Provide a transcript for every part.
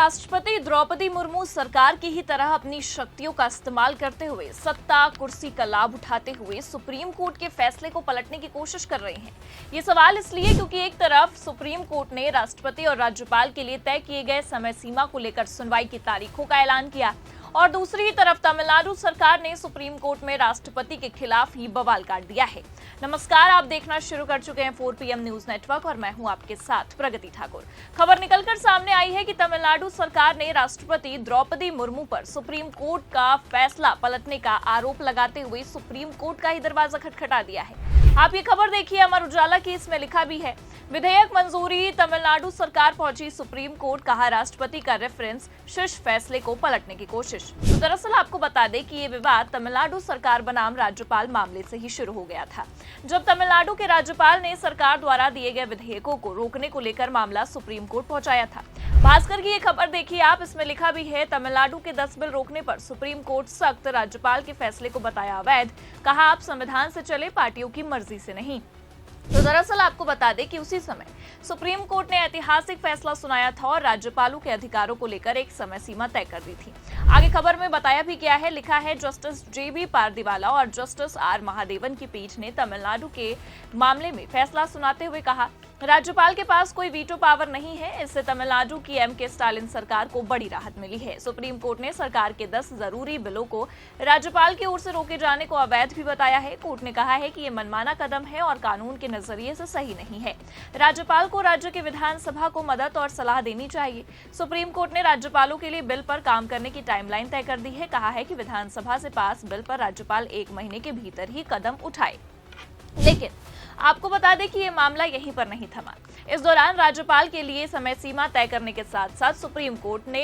राष्ट्रपति द्रौपदी मुर्मू सरकार की ही तरह अपनी शक्तियों का इस्तेमाल करते हुए सत्ता कुर्सी का लाभ उठाते हुए सुप्रीम कोर्ट के फैसले को पलटने की कोशिश कर रहे हैं। ये सवाल इसलिए क्योंकि एक तरफ सुप्रीम कोर्ट ने राष्ट्रपति और राज्यपाल के लिए तय किए गए समय सीमा को लेकर सुनवाई की तारीखों का ऐलान किया और दूसरी तरफ तमिलनाडु सरकार ने सुप्रीम कोर्ट में राष्ट्रपति के खिलाफ ही बवाल काट दिया है। नमस्कार, आप देखना शुरू कर चुके हैं 4 PM न्यूज नेटवर्क और मैं हूं आपके साथ प्रगति ठाकुर। खबर निकलकर सामने आई है कि तमिलनाडु सरकार ने राष्ट्रपति द्रौपदी मुर्मू पर सुप्रीम कोर्ट का फैसला पलटने का आरोप लगाते हुए सुप्रीम कोर्ट का ही दरवाजा खटखटा दिया है। आप ये खबर देखिए, अमर उजाला की, इसमें लिखा भी है, विधेयक मंजूरी, तमिलनाडु सरकार पहुंची सुप्रीम कोर्ट, कहा राष्ट्रपति का रेफरेंस, शीर्ष फैसले को पलटने की कोशिश। तो दरअसल आपको बता दें कि ये विवाद तमिलनाडु सरकार बनाम राज्यपाल मामले से ही शुरू हो गया था, जब तमिलनाडु के राज्यपाल ने सरकार द्वारा दिए गए विधेयकों को रोकने को लेकर मामला सुप्रीम कोर्ट पहुंचाया था। भास्कर की ये खबर देखिए आप, इसमें लिखा भी है, तमिलनाडु के 10 बिल रोकने पर सुप्रीम कोर्ट सख्त, राज्यपाल के फैसले को बताया अवैध, कहा आप संविधान से चले, पार्टियों की मर्जी से नहीं। तो दरअसल आपको बता दें कि उसी समय सुप्रीम कोर्ट ने ऐतिहासिक फैसला सुनाया था और राज्यपालों के अधिकारों को लेकर एक समय सीमा तय कर दी थी। आगे खबर में बताया भी क्या है, लिखा है, जस्टिस JB पारदीवाला और जस्टिस R महादेवन की पीठ ने तमिलनाडु के मामले में फैसला सुनाते हुए कहा, राज्यपाल के पास कोई वीटो पावर नहीं है। इससे तमिलनाडु की M.K. स्टालिन सरकार को बड़ी राहत मिली है। सुप्रीम कोर्ट ने सरकार के 10 जरूरी बिलों को राज्यपाल की ओर से रोके जाने को अवैध भी बताया है। कोर्ट ने कहा है कि ये मनमाना कदम है और कानून के नजरिए से सही नहीं है। राज्यपाल को राज्य के विधानसभा को मदद और सलाह देनी चाहिए। सुप्रीम कोर्ट ने राज्यपालों के लिए बिल पर काम करने की टाइमलाइन तय कर दी है। कहा है कि विधानसभा से पास बिल पर राज्यपाल 1 महीने के भीतर ही कदम उठाए। लेकिन आपको बता दें कि ये मामला यहीं पर नहीं थमा। इस दौरान राज्यपाल के लिए समय सीमा तय करने के साथ साथ सुप्रीम कोर्ट ने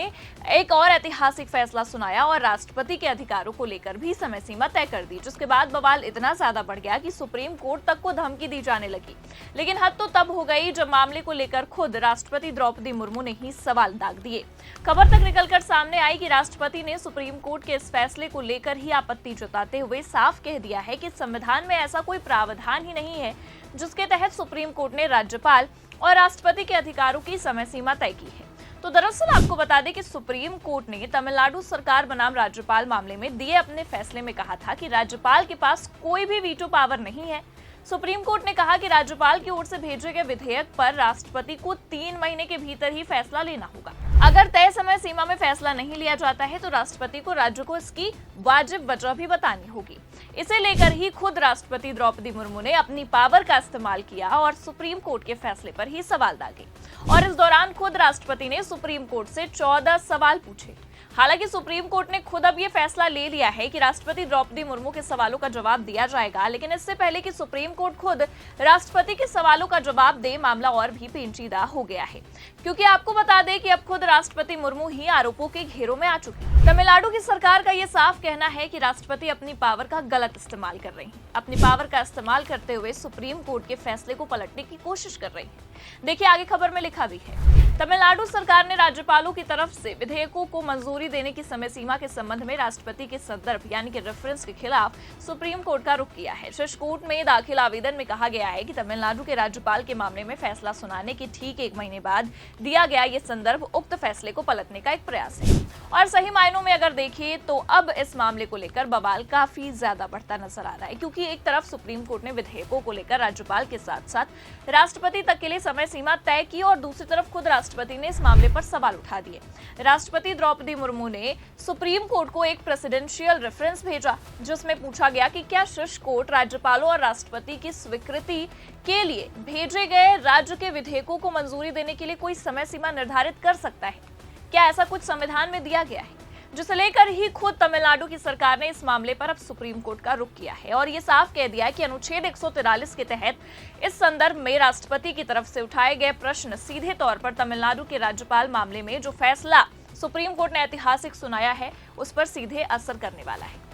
एक और ऐतिहासिक फैसला सुनाया और राष्ट्रपति के अधिकारों को लेकर भी समय सीमा तय कर दी, जिसके बाद बवाल इतना ज्यादा बढ़ गया कि सुप्रीम कोर्ट तक को धमकी दी जाने लगी। लेकिन हद तो तब हो गई जब मामले को लेकर खुद राष्ट्रपति द्रौपदी मुर्मू ने ही सवाल दाग दिए। खबर तक निकलकर सामने आई कि राष्ट्रपति ने सुप्रीम कोर्ट के इस फैसले को लेकर ही आपत्ति जताते हुए साफ कह दिया है कि संविधान में ऐसा कोई प्रावधान ही नहीं है जिसके तहत सुप्रीम कोर्ट ने राज्यपाल और राष्ट्रपति के अधिकारों की समय सीमा तय की है। तो दरअसल आपको बता दें कि सुप्रीम कोर्ट ने तमिलनाडु सरकार बनाम राज्यपाल मामले में दिए अपने फैसले में कहा था कि राज्यपाल के पास कोई भी वीटो पावर नहीं है। सुप्रीम कोर्ट ने कहा कि राज्यपाल की ओर से भेजे गए विधेयक पर राष्ट्रपति को 3 महीने के भीतर ही फैसला लेना होगा। अगर तय समय सीमा में फैसला नहीं लिया जाता है तो राष्ट्रपति को राज्य को इसकी वाजिब वजह भी बतानी होगी। इसे लेकर ही खुद राष्ट्रपति द्रौपदी मुर्मू ने अपनी पावर का इस्तेमाल किया और सुप्रीम कोर्ट के फैसले पर ही सवाल दागे और इस दौरान खुद राष्ट्रपति ने सुप्रीम कोर्ट से 14 सवाल पूछे। हालांकि सुप्रीम कोर्ट ने खुद अब ये फैसला ले लिया है कि राष्ट्रपति द्रौपदी मुर्मू के सवालों का जवाब दिया जाएगा, लेकिन इससे पहले कि सुप्रीम कोर्ट खुद राष्ट्रपति के सवालों का जवाब दे, मामला और भी पेचीदा हो गया है, क्योंकि आपको बता दें कि अब खुद राष्ट्रपति मुर्मू ही आरोपों के घेरों में आ चुकी है। तमिलनाडु की सरकार का ये साफ कहना है कि राष्ट्रपति अपनी पावर का गलत इस्तेमाल कर रही है। अपनी पावर का इस्तेमाल करते हुए सुप्रीम कोर्ट के फैसले को पलटने की कोशिश कर रही है। देखिए आगे खबर में लिखा भी है, तमिलनाडु सरकार ने राज्यपालों की तरफ से विधेयकों को मंजूरी देने की समय सीमा के संबंध में राष्ट्रपति के संदर्भ यानी कि रेफरेंस के खिलाफ सुप्रीम कोर्ट का रुख किया है। शीर्ष कोर्ट में दाखिल आवेदन में कहा गया है कि तमिलनाडु के राज्यपाल के मामले में फैसला सुनाने के ठीक 1 महीने बाद दिया गया ये संदर्भ उक्त फैसले को पलटने का एक प्रयास है। और सही मायनों में अगर देखिए तो अब इस मामले को लेकर बवाल काफी ज्यादा बढ़ता नजर आ रहा है, क्योंकि एक तरफ सुप्रीम कोर्ट ने विधेयकों को लेकर राज्यपाल के साथ साथ राष्ट्रपति तक के लिए समय सीमा तय की और दूसरी तरफ खुद राष्ट्रपति ने इस मामले पर सवाल उठा दिए। राष्ट्रपति द्रौपदी मुर्मू ने सुप्रीम कोर्ट को एक प्रेसिडेंशियल रेफरेंस भेजा जिसमें पूछा गया कि क्या शीर्ष कोर्ट राज्यपालों और राष्ट्रपति की स्वीकृति के लिए भेजे गए राज्य के विधेयकों को मंजूरी देने के लिए कोई समय सीमा निर्धारित कर सकता है। क्या ऐसा कुछ संविधान में दिया गया है, जिसे लेकर ही खुद तमिलनाडु की सरकार ने इस मामले पर अब सुप्रीम कोर्ट का रुख किया है और ये साफ कह दिया है कि अनुच्छेद 143 के तहत इस संदर्भ में राष्ट्रपति की तरफ से उठाए गए प्रश्न सीधे तौर पर तमिलनाडु के राज्यपाल मामले में जो फैसला सुप्रीम कोर्ट ने ऐतिहासिक सुनाया है उस पर सीधे असर करने वाला है।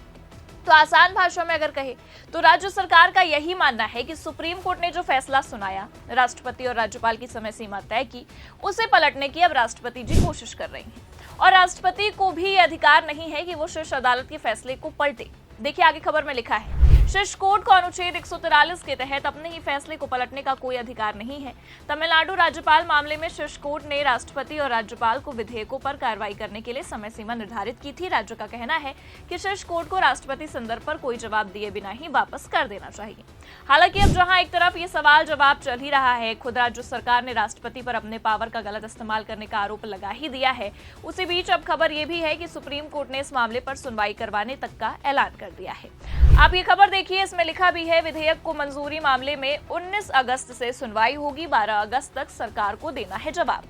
तो आसान भाषा में अगर कहे तो राज्य सरकार का यही मानना है कि सुप्रीम कोर्ट ने जो फैसला सुनाया, राष्ट्रपति और राज्यपाल की समय सीमा तय की, उसे पलटने की अब राष्ट्रपति जी कोशिश कर रही हैं और राष्ट्रपति को भी ये अधिकार नहीं है कि वो शीर्ष अदालत के फैसले को पलटे। देखिए आगे खबर में लिखा है, शीर्ष कोर्ट को अनुच्छेद 143 के तहत अपने ही फैसले को पलटने का कोई अधिकार नहीं है। तमिलनाडु राज्यपाल मामले में शीर्ष कोर्ट ने राष्ट्रपति और राज्यपाल को विधेयकों पर कार्रवाई करने के लिए समय सीमा निर्धारित की थी। राज्य का कहना है कि शीर्ष कोर्ट को राष्ट्रपति संदर्भ पर कोई जवाब दिए बिना ही वापस कर देना चाहिए। हालांकि अब जहां एक तरफ ये सवाल जवाब चल ही रहा है, खुद राज्य सरकार ने राष्ट्रपति पर अपने पावर का गलत इस्तेमाल करने का आरोप लगा ही दिया है, उसी बीच अब खबर ये भी है कि सुप्रीम कोर्ट ने इस मामले पर सुनवाई करवाने तक का ऐलान कर दिया है। आप ये खबर देखिए, इसमें लिखा भी है विधेयक को मंजूरी मामले में 19 अगस्त से सुनवाई होगी, 12 अगस्त तक सरकार को देना है जवाब।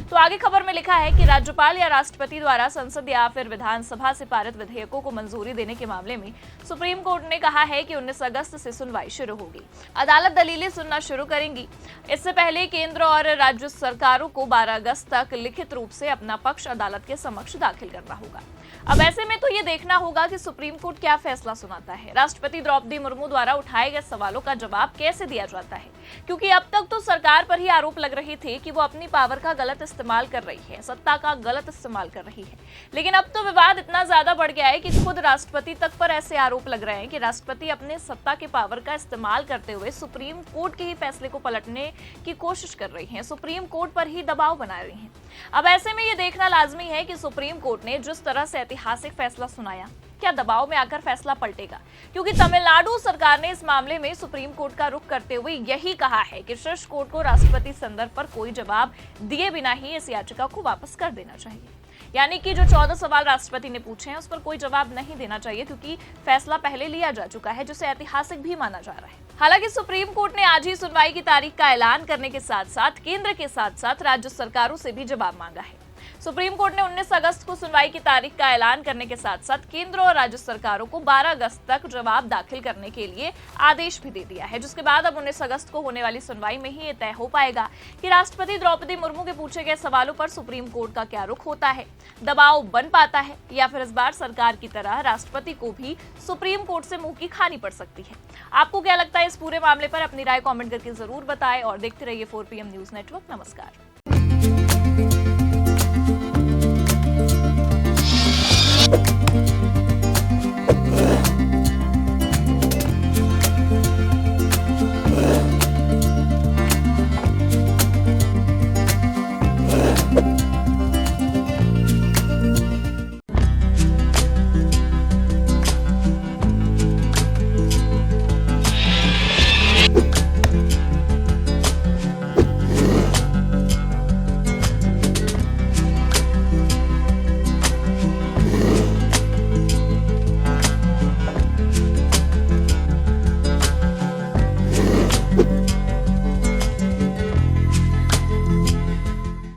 तो आगे खबर में लिखा है कि राज्यपाल या राष्ट्रपति द्वारा संसद या फिर विधानसभा से पारित विधेयकों को मंजूरी देने के मामले में सुप्रीम कोर्ट ने कहा है कि 19 अगस्त से सुनवाई शुरू होगी। अदालत दलीलें सुनना शुरू करेंगी। इससे पहले केंद्र और राज्य सरकारों को 12 अगस्त तक लिखित रूप से अपना पक्ष अदालत के समक्ष दाखिल करना होगा। अब ऐसे में तो ये देखना होगा कि सुप्रीम कोर्ट क्या फैसला सुनाता है। राष्ट्रपति द्रौपदी मुर्मू द्वारा उठाए गए सवालों का जवाब कैसे दिया जाता है, क्योंकि अब तक तो सरकार पर ही आरोप लग रहे थे कि वो अपनी पावर का गलत इस्तेमाल कर रही है, सत्ता का गलत इस्तेमाल कर रही है। लेकिन अब तो विवाद इतना ज्यादा बढ़ गया है कि खुद राष्ट्रपति तक पर ऐसे आरोप लग रहे हैं कि राष्ट्रपति अपने सत्ता के पावर का इस्तेमाल करते हुए सुप्रीम कोर्ट के ही फैसले को पलटने की कोशिश कर रही हैं, सुप्रीम कोर्ट पर ही दबाव बना रही हैं। अब ऐसे में ये देखना लाजमी है कि सुप्रीम कोर्ट ने जिस तरह से ऐतिहासिक फैसला सुनाया, क्या दबाव में आकर फैसला पलटेगा, क्योंकि तमिलनाडु सरकार ने इस मामले में सुप्रीम कोर्ट का रुख करते हुए यही कहा है कि शीर्ष कोर्ट को राष्ट्रपति संदर्भ पर कोई जवाब दिए बिना ही इस याचिका को वापस कर देना चाहिए। यानी कि जो 14 सवाल राष्ट्रपति ने पूछे हैं उस पर कोई जवाब नहीं देना चाहिए, क्योंकि फैसला पहले लिया जा चुका है, जिसे ऐतिहासिक भी माना जा रहा है। हालांकि सुप्रीम कोर्ट ने आज ही सुनवाई की तारीख का ऐलान करने के साथ साथ केंद्र के साथ साथ राज्य सरकारों से भी जवाब मांगा है। सुप्रीम कोर्ट ने 19 अगस्त को सुनवाई की तारीख का ऐलान करने के साथ साथ केंद्र और राज्य सरकारों को 12 अगस्त तक जवाब दाखिल करने के लिए आदेश भी दे दिया है, जिसके बाद अब 19 अगस्त को होने वाली सुनवाई में ही ये तय हो पाएगा कि राष्ट्रपति द्रौपदी मुर्मू के पूछे गए सवालों पर सुप्रीम कोर्ट का क्या रुख होता है, दबाव बन पाता है या फिर इस बार सरकार की तरह राष्ट्रपति को भी सुप्रीम कोर्ट से मुंह की खानी पड़ सकती है। आपको क्या लगता है इस पूरे मामले पर? अपनी राय कॉमेंट करके जरूर बताएं और देखते रहिए 4PM न्यूज नेटवर्क। नमस्कार।